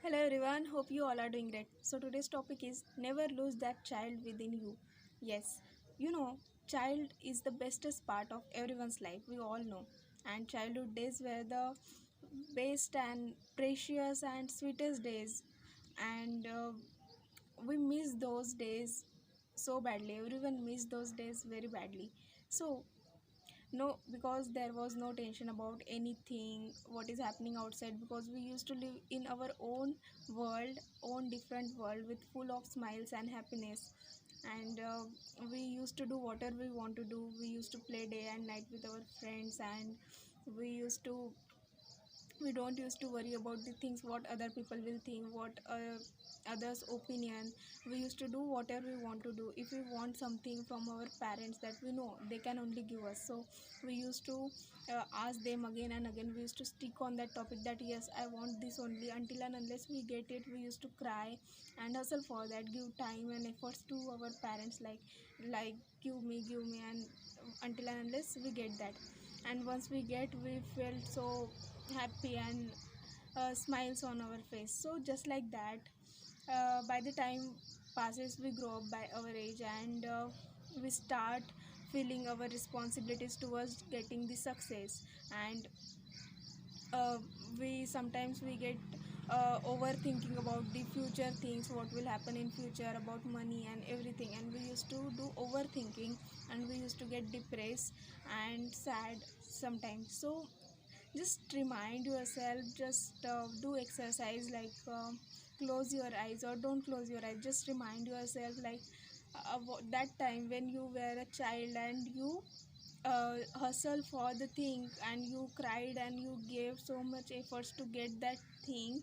Hello everyone, hope you all are doing great. So today's topic is never lose that child within you. Yes, you know, child is the bestest part of everyone's life, we all know. And childhood days were the best and precious and sweetest days. And we miss those days so badly. Everyone miss those days very badly. So no, because there was no tension about anything what is happening outside, because we used to live in our own world, own different world with full of smiles and happiness. And we used to do whatever we want to do. We used to play day and night with our friends, and we used to we don't used to worry about the things what other people will think, what others opinion. We used to do whatever we want to do. If we want something from our parents that we know they can only give us, so we used to ask them again and again. We used to stick on that topic that yes, I want this only. Until and unless we get it, we used to cry and hustle for that, give time and efforts to our parents, like give me, and until and unless we get that. And once we get, we felt so happy and smiles on our face. So just like that, by the time passes, we grow up by our age, and we start feeling our responsibilities towards getting the success. And uh, we sometimes we get overthinking about the future things, what will happen in future, about money and everything. And we used to do overthinking, and we used to get depressed and sad sometimes. So just remind yourself, just do exercise, close your eyes or don't close your eyes. Just remind yourself, about that time when you were a child and you hustle for the thing, and you cried and you gave so much efforts to get that thing.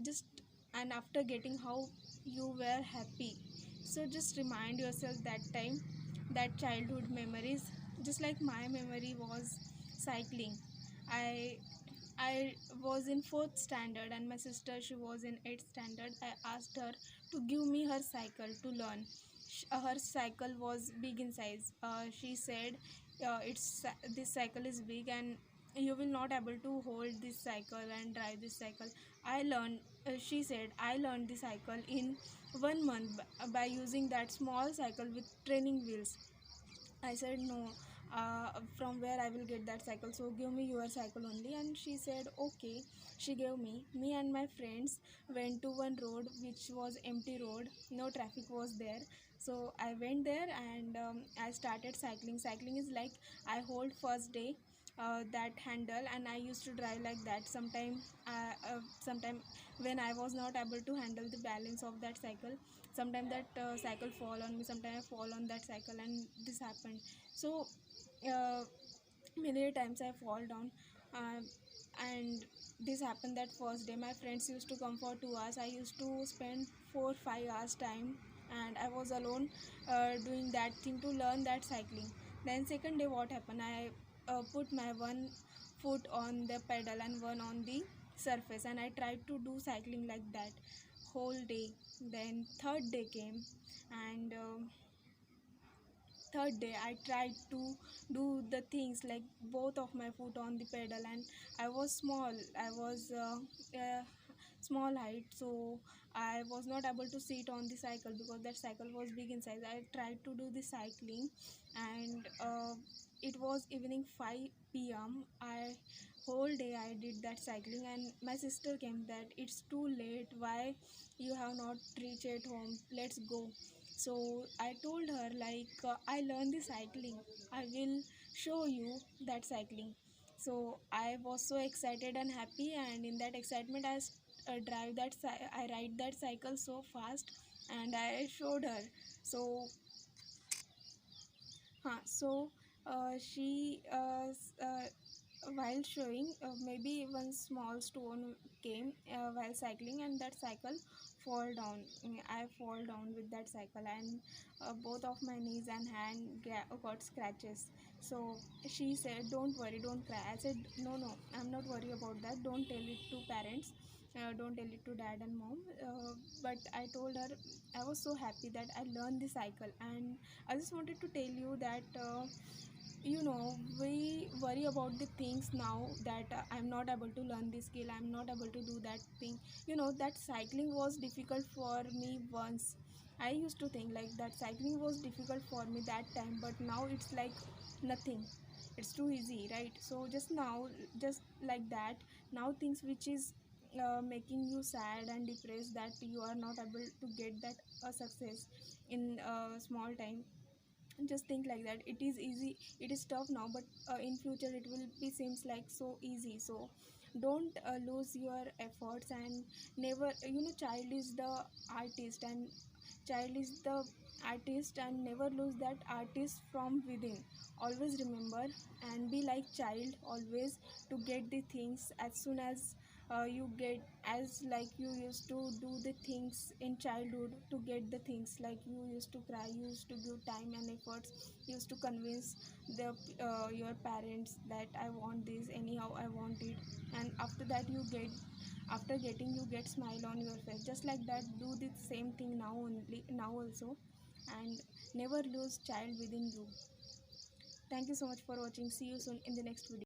Just and after getting, how you were happy. So just remind yourself that time, that childhood memories. Just like my memory was cycling. I i was in fourth standard, and my sister, she was in eighth standard. I asked her to give me her cycle to learn. Her cycle was big in size. She said, it's this cycle is big, and you will not able to hold this cycle and drive this cycle. I learned, she said, I learned the cycle in 1 month by using that small cycle with training wheels. I said no. From where I will get that cycle? So give me your cycle only. And she said okay. She gave me. Me and my friends went to one road which was empty road. No traffic was there. So I went there, and I started cycling. Cycling is like, I hold first day that handle, and I used to drive like that. Sometime when I was not able to handle the balance of that cycle, sometimes that cycle fall on me, sometimes I fall on that cycle, and this happened. So uh, many times I fall down. um, and this happened that first day. My friends used to come for 2 hours. I used to spend 4 5 hours time, and I was alone doing that thing to learn that cycling. Then second day, what happened? I put my one foot on the pedal and one on the surface, and I tried to do cycling like that whole day. Then third day came, and third day I tried to do the things like both of my foot on the pedal. And I was small. I was uh, small height, so I was not able to sit on the cycle because that cycle was big in size. I tried to do the cycling, and it was evening 5 p.m. I whole day I did that cycling, and my sister came that it's too late, why you have not reached at home, let's go. So I told her, I learned the cycling, I will show you that cycling. So I was so excited and happy, and in that excitement I ride that cycle so fast, and I showed her. So she while showing, maybe one small stone came while cycling, and that cycle fall down. I fall down with that cycle, and both of my knees and hand got scratches. So she said, don't worry, don't cry. I said, no, no, I'm not worried about that. Don't tell it to parents, don't tell it to dad and mom. But I told her I was so happy that I learned the cycle. And I just wanted to tell you that We worry about the things now that I'm not able to learn this skill, I'm not able to do that thing. That cycling was difficult for me once. I used to think like that cycling was difficult for me that time, but now it's like nothing. It's too easy, right? So just now, just like that, now things which is making you sad and depressed that you are not able to get that success in a small time. Just think like that, it is easy, it is tough now, but in future it will be seems like so easy. So don't lose your efforts, and never, child is the artist, and child is the artist, and never lose that artist from within. Always remember and be like child always, to get the things as soon as you get, as like you used to do the things in childhood to get the things, like you used to cry, you used to give time and efforts, you used to convince the your parents that I want this, anyhow I want it, and after that you get, after getting you get smile on your face. Just like that, do the same thing now, only now also, and never lose child within you. Thank you so much for watching. See you soon in the next video.